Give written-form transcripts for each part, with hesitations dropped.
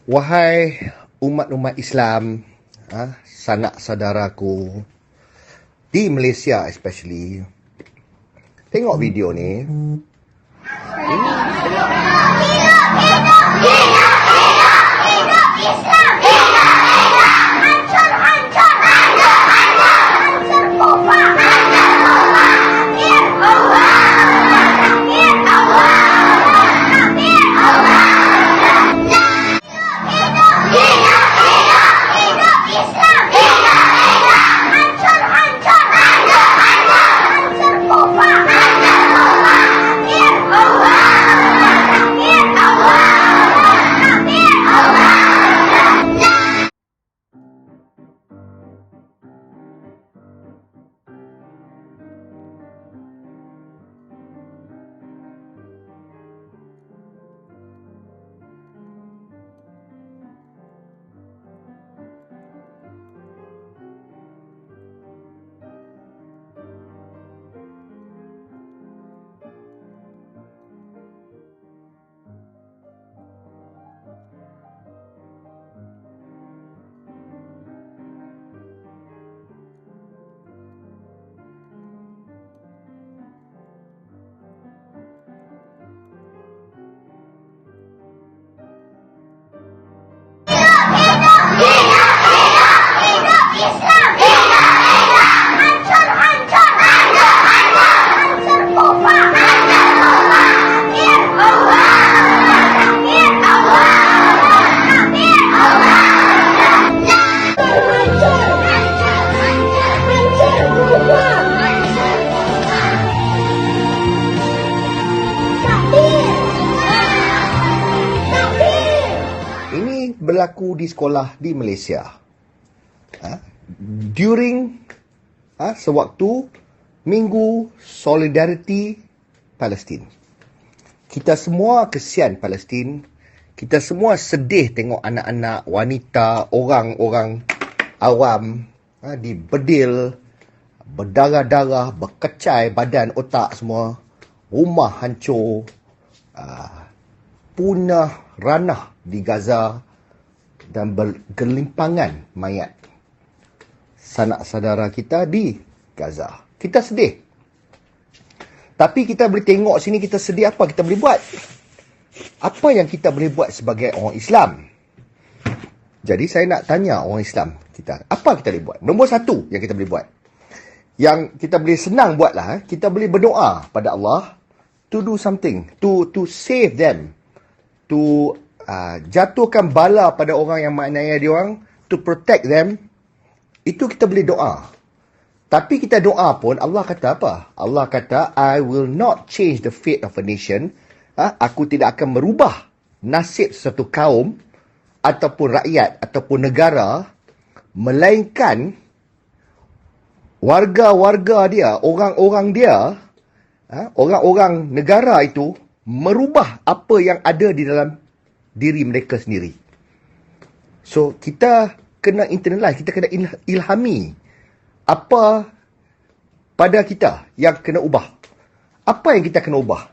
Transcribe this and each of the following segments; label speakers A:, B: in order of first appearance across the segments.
A: Wahai umat-umat Islam, sanak saudaraku di Malaysia especially, tengok video ni. Berlaku di sekolah di Malaysia. During sewaktu Minggu Solidariti Palestin. Kita semua kesian Palestin. Kita semua sedih tengok anak-anak, wanita, orang-orang awam dibedil, berdarah-darah, berkecai badan, otak semua. Rumah hancur, punah ranah di Gaza dan bergelimpangan mayat sanak saudara kita di Gaza. Kita sedih. Tapi kita boleh tengok sini, kita sedih, apa kita boleh buat? Apa yang kita boleh buat sebagai orang Islam? Jadi saya nak tanya orang Islam kita, apa kita boleh buat? Nombor satu yang kita boleh buat, yang kita boleh senang buatlah, kita boleh berdoa pada Allah to do something, to save them, to jatuhkan bala pada orang yang maknanya dia orang, to protect them. Itu kita boleh doa. Tapi kita doa pun, Allah kata apa? Allah kata, I will not change the fate of a nation. Aku tidak akan merubah nasib satu kaum ataupun rakyat ataupun negara, melainkan warga-warga dia, orang-orang dia, orang-orang negara itu merubah apa yang ada di dalam diri mereka sendiri. So, kita kena internalize, kita kena ilhami apa pada kita yang kena ubah. Apa yang kita kena ubah?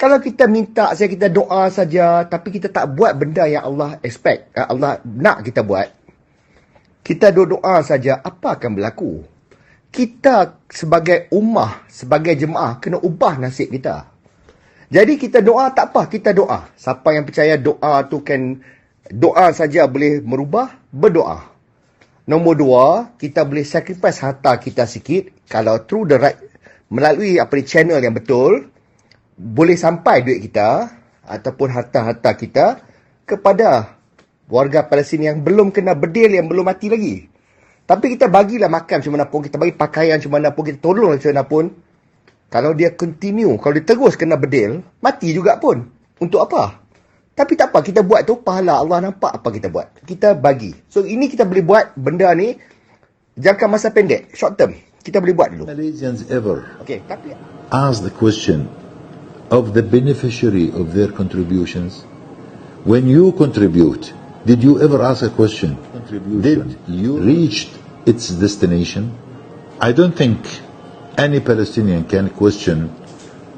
A: Kalau kita minta saja, kita doa saja, tapi kita tak buat benda yang Allah expect, Allah nak kita buat, kita doa saja, apa akan berlaku? Kita sebagai ummah, sebagai jemaah, kena ubah nasib kita. Jadi kita doa tak apa, kita doa. Siapa yang percaya doa tu kan, doa saja boleh merubah, berdoa. Nombor dua, kita boleh sacrifice harta kita sikit. Kalau through the right, melalui channel yang betul, boleh sampai duit kita ataupun harta-harta kita kepada warga Palestin yang belum kena bedil, yang belum mati lagi. Tapi kita bagilah makan macam mana pun, kita bagi pakaian macam mana pun, kita tolong macam mana pun. Kalau dia continue, kalau dia terus kena bedil, mati juga pun. Untuk apa? Tapi tak apa, kita buat tu, pahala Allah nampak apa kita buat. Kita bagi. So, ini kita boleh buat benda ni, jangka masa pendek, short term. Kita boleh buat dulu.
B: Malaysians ever
A: tapi
B: ask the question of the beneficiary of their contributions? When you contribute, did you ever ask a question? Did you reach its destination? I don't think any Palestinian can question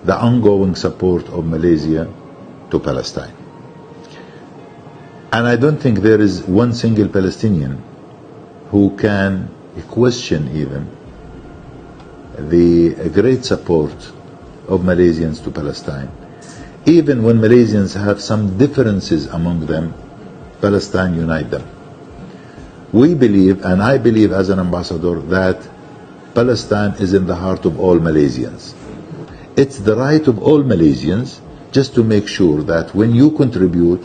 B: the ongoing support of Malaysia to Palestine. And I don't think there is one single Palestinian who can question even the great support of Malaysians to Palestine. Even when Malaysians have some differences among them, Palestine unite them. We believe, and I believe as an ambassador, that Palestine is in the heart of all Malaysians. It's the right of all Malaysians just to make sure that when you contribute,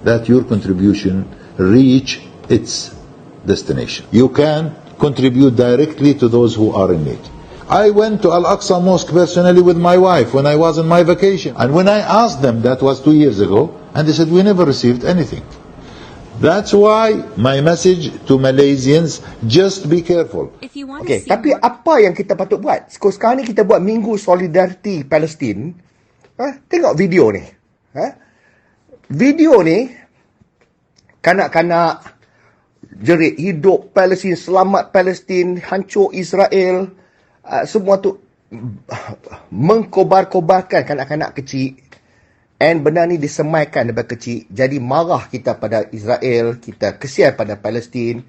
B: that your contribution reach its destination. You can contribute directly to those who are in need. I went to Al-Aqsa Mosque personally with my wife when I was on my vacation. And when I asked them, that was 2 years ago, and they said, we never received anything. That's why my message to Malaysians, just be careful.
A: Okay, tapi apa yang kita patut buat? Sekarang ni kita buat Minggu Solidariti Palestin. Tengok video ni. Video ni, kanak-kanak jerit hidup Palestin, selamat Palestin, hancur Israel. Semua tu mengkobar-kobarkan kanak-kanak kecil. And benda ni disemaikan daripada kecil. Jadi marah kita pada Israel, kita kesian pada Palestin.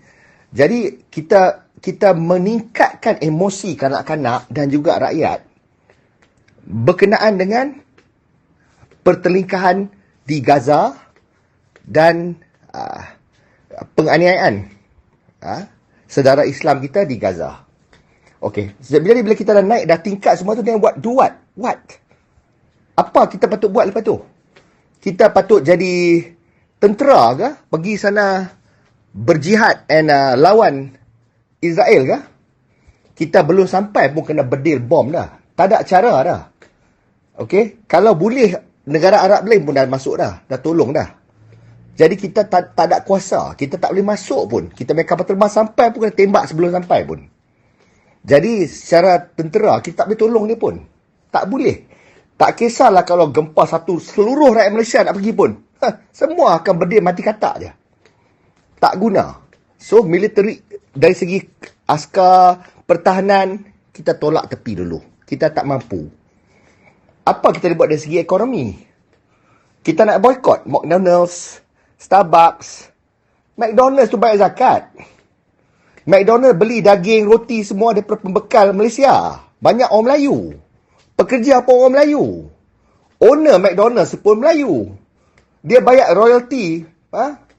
A: Jadi kita meningkatkan emosi kanak-kanak dan juga rakyat berkenaan dengan pertelingkahan di Gaza dan penganiayaan saudara Islam kita di Gaza. Okey, jadi bila kita dah naik, dah tingkat semua tu, dia buat do what? Apa kita patut buat lepas tu? Kita patut jadi tentera ke? Pergi sana berjihad and lawan Israel ke? Kita belum sampai pun kena bedil bom dah. Tak ada cara dah. Okey? Kalau boleh, negara Arab lain pun dah masuk dah. Dah tolong dah. Jadi kita tak ada kuasa. Kita tak boleh masuk pun. Kita main kapal terbang sampai pun kena tembak sebelum sampai pun. Jadi secara tentera, kita tak boleh tolong dia pun. Tak boleh. Tak kisahlah kalau gempa satu, seluruh rakyat Malaysia nak pergi pun. Semua akan berdiri mati katak je. Tak guna. So, military, dari segi askar pertahanan, kita tolak tepi dulu. Kita tak mampu. Apa kita boleh buat dari segi ekonomi? Kita nak boycott McDonald's, Starbucks. McDonald's tu bayar zakat. McDonald's beli daging, roti semua daripada pembekal Malaysia. Banyak orang Melayu. Pekerja pun orang Melayu. Owner McDonald's pun Melayu. Dia bayar royalty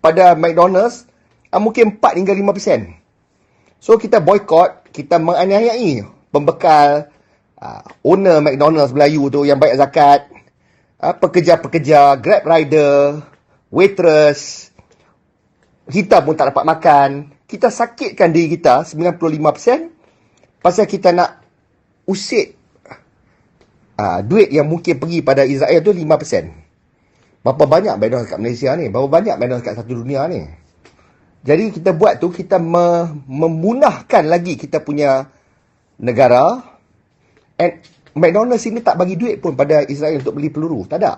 A: pada McDonald's mungkin 4 hingga 5%. So kita boycott, kita menganiayai pembekal, owner McDonald's Melayu tu yang bayar zakat, pekerja-pekerja, Grab rider, waitress. Kita pun tak dapat makan. Kita sakitkan diri kita 95% pasal kita nak usik duit yang mungkin pergi pada Israel tu 5%. Berapa banyak McDonald's kat Malaysia ni? Berapa banyak McDonald's kat satu dunia ni? Jadi kita buat tu, kita memunahkan lagi kita punya negara. And McDonald's ini tak bagi duit pun pada Israel untuk beli peluru. Tak ada.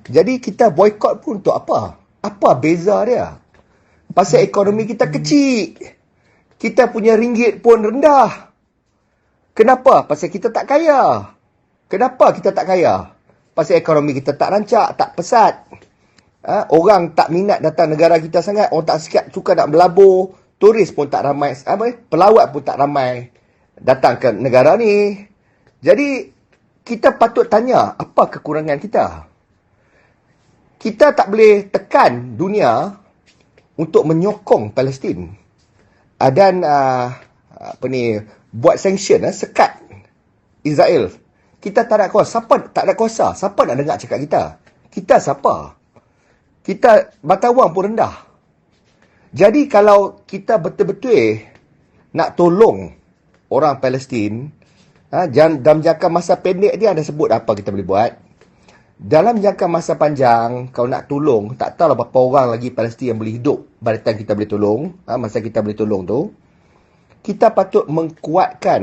A: Jadi kita boycott pun untuk apa? Apa beza dia? Pasal ekonomi kita kecil. Kita punya ringgit pun rendah. Kenapa? Pasal kita tak kaya. Kenapa kita tak kaya? Pasal ekonomi kita tak rancak, tak pesat. Orang tak minat datang negara kita sangat. Orang tak suka nak berlabur. Turis pun tak ramai. Pelawat pun tak ramai datang ke negara ni. Jadi, kita patut tanya apa kekurangan kita. Kita tak boleh tekan dunia untuk menyokong Palestin. Dan buat sanction, sekat Israel. Kita tak ada kuasa. Siapa nak dengar cakap kita? Kita siapa? Kita mata wang pun rendah. Jadi kalau kita betul-betul nak tolong orang Palestin, dalam jangka masa pendek dia ada sebut apa kita boleh buat. Dalam jangka masa panjang, kalau nak tolong, tak tahu berapa orang lagi Palestin yang boleh hidup pada time kita boleh tolong, masa kita boleh tolong tu. Kita patut mengkuatkan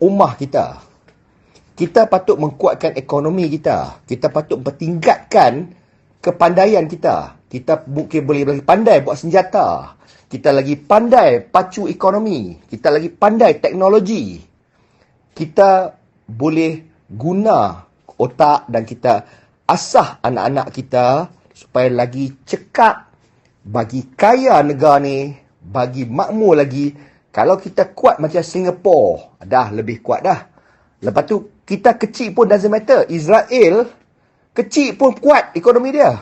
A: ummah kita. Kita patut mengkuatkan ekonomi kita. Kita patut bertingkatkan kepandaian kita. Kita mungkin boleh lagi pandai buat senjata. Kita lagi pandai pacu ekonomi. Kita lagi pandai teknologi. Kita boleh guna otak dan kita asah anak-anak kita supaya lagi cekap, bagi kaya negara ni, bagi makmur lagi. Kalau kita kuat macam Singapura, dah lebih kuat dah. Lepas tu, kita kecil pun doesn't matter. Israel, kecil pun kuat ekonomi dia.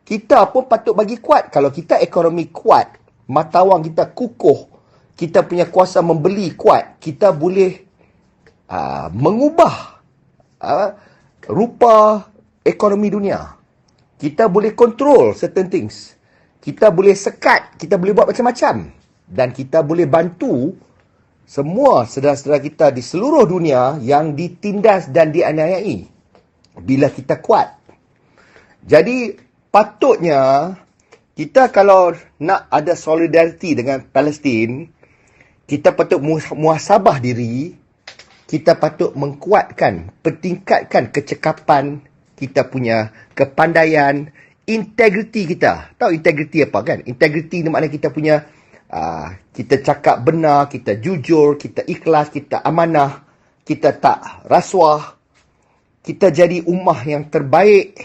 A: Kita pun patut bagi kuat. Kalau kita ekonomi kuat, mata wang kita kukuh, kita punya kuasa membeli kuat, kita boleh mengubah rupa ekonomi dunia. Kita boleh control certain things. Kita boleh sekat, kita boleh buat macam-macam. Dan kita boleh bantu semua saudara-saudara kita di seluruh dunia yang ditindas dan dianiayai. Bila kita kuat. Jadi, patutnya, kita kalau nak ada solidariti dengan Palestin, kita patut muhasabah diri, kita patut mengkuatkan, pertingkatkan kecekapan, kita punya kepandaian, integriti kita. Tahu integriti apa kan? Integriti ni maknanya kita punya, kita cakap benar, kita jujur, kita ikhlas, kita amanah, kita tak rasuah, kita jadi ummah yang terbaik,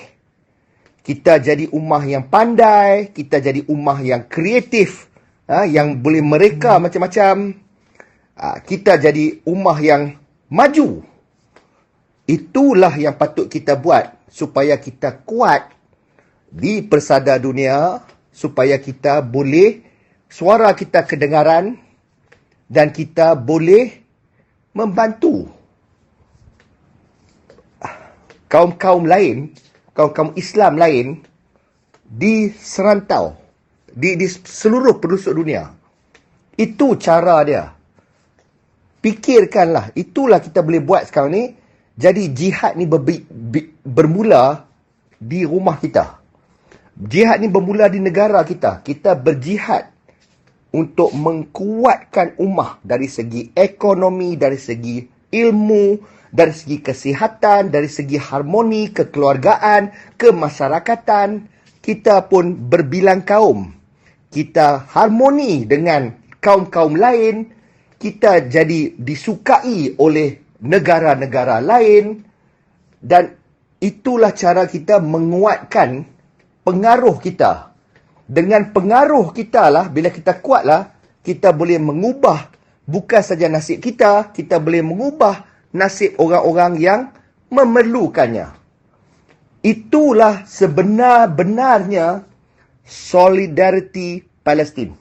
A: kita jadi ummah yang pandai, kita jadi ummah yang kreatif, yang boleh mereka macam-macam, kita jadi ummah yang maju. Itulah yang patut kita buat supaya kita kuat di persada dunia, supaya kita boleh, suara kita kedengaran dan kita boleh membantu kaum-kaum lain, kaum-kaum Islam lain di serantau, di seluruh penduduk dunia. Itu cara dia. Fikirkanlah, itulah kita boleh buat sekarang ni. Jadi jihad ni bermula di rumah kita. Jihad ni bermula di negara kita. Kita berjihad untuk mengkuatkan ummah dari segi ekonomi, dari segi ilmu, dari segi kesihatan, dari segi harmoni, kekeluargaan, kemasyarakatan. Kita pun berbilang kaum. Kita harmoni dengan kaum-kaum lain. Kita jadi disukai oleh negara-negara lain. Dan itulah cara kita menguatkan pengaruh kita. Dengan pengaruh kita lah, bila kita kuat lah, kita boleh mengubah bukan saja nasib kita, kita boleh mengubah nasib orang-orang yang memerlukannya. Itulah sebenar-benarnya solidariti Palestin.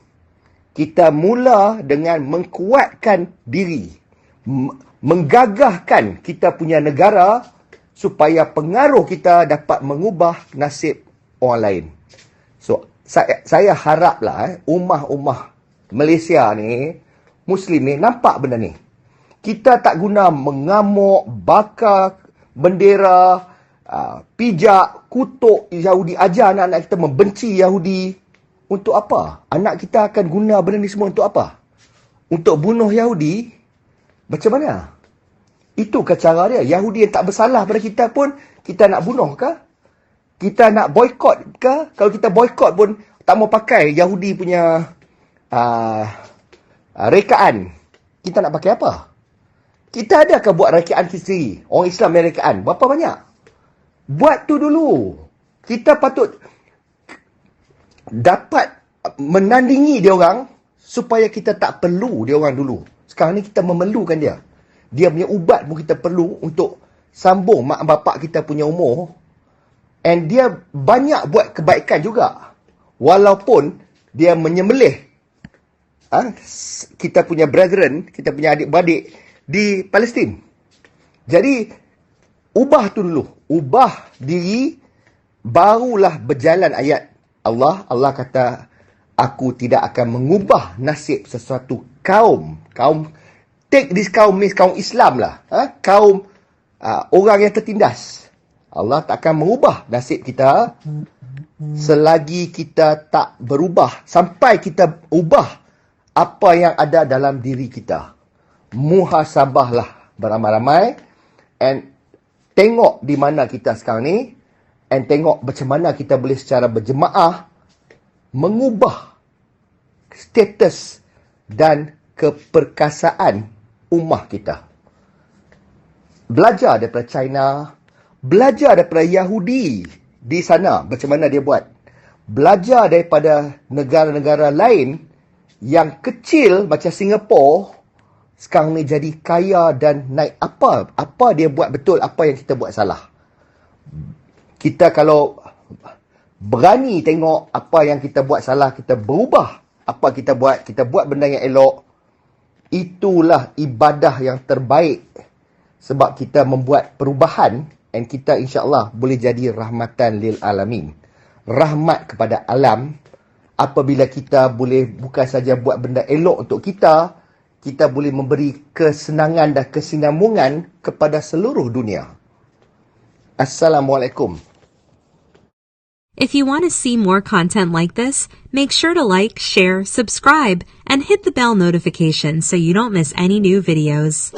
A: Kita mula dengan mengkuatkan diri, menggagahkan kita punya negara supaya pengaruh kita dapat mengubah nasib orang lain. So, saya haraplah ummah-ummah Malaysia ni, Muslim ni, nampak benda ni. Kita tak guna mengamuk, bakar bendera, pijak, kutuk Yahudi, ajar anak-anak kita membenci Yahudi. Untuk apa? Anak kita akan guna benda ni semua untuk apa? Untuk bunuh Yahudi? Macam mana? Itukah cara dia? Yahudi yang tak bersalah pada kita pun, kita nak bunuh kah? Kita nak boykot ke? Kalau kita boykot pun tak mau pakai Yahudi punya rekaan. Kita nak pakai apa? Kita adakah buat rekaan kita sendiri? Orang Islam yang rekaan. Berapa banyak? Buat tu dulu. Kita patut dapat menandingi dia orang supaya kita tak perlu dia orang dulu. Sekarang ni kita memerlukan dia. Dia punya ubat pun kita perlu untuk sambung mak bapak kita punya umur. And dia banyak buat kebaikan juga. Walaupun dia menyembelih kita punya brethren, kita punya adik-beradik di Palestin. Jadi, ubah tu dulu. Ubah diri, barulah berjalan ayat Allah. Allah kata, aku tidak akan mengubah nasib sesuatu kaum. Take this kaum ni, kaum Islam lah. Kaum orang yang tertindas. Allah tak akan mengubah nasib kita selagi kita tak berubah. Sampai kita ubah apa yang ada dalam diri kita. Muhasabahlah beramai-ramai. And tengok di mana kita sekarang ni. And tengok macam mana kita boleh secara berjemaah mengubah status dan keperkasaan ummah kita. Belajar daripada China. Belajar daripada Yahudi di sana macam mana dia buat. Belajar daripada negara-negara lain yang kecil macam Singapura sekarang ni jadi kaya dan naik. Apa dia buat betul, apa yang kita buat salah. Kita kalau berani tengok apa yang kita buat salah, kita berubah apa kita buat benda yang elok, itulah ibadah yang terbaik. Sebab kita membuat perubahan dan kita insya-Allah boleh jadi rahmatan lil alamin. Rahmat kepada alam apabila kita boleh bukan saja buat benda elok untuk kita boleh memberi kesenangan dan kesinambungan kepada seluruh dunia. Assalamualaikum.
C: If you want to see more content like this, make sure to like, share, subscribe, and hit the bell notification so you don't miss any new videos.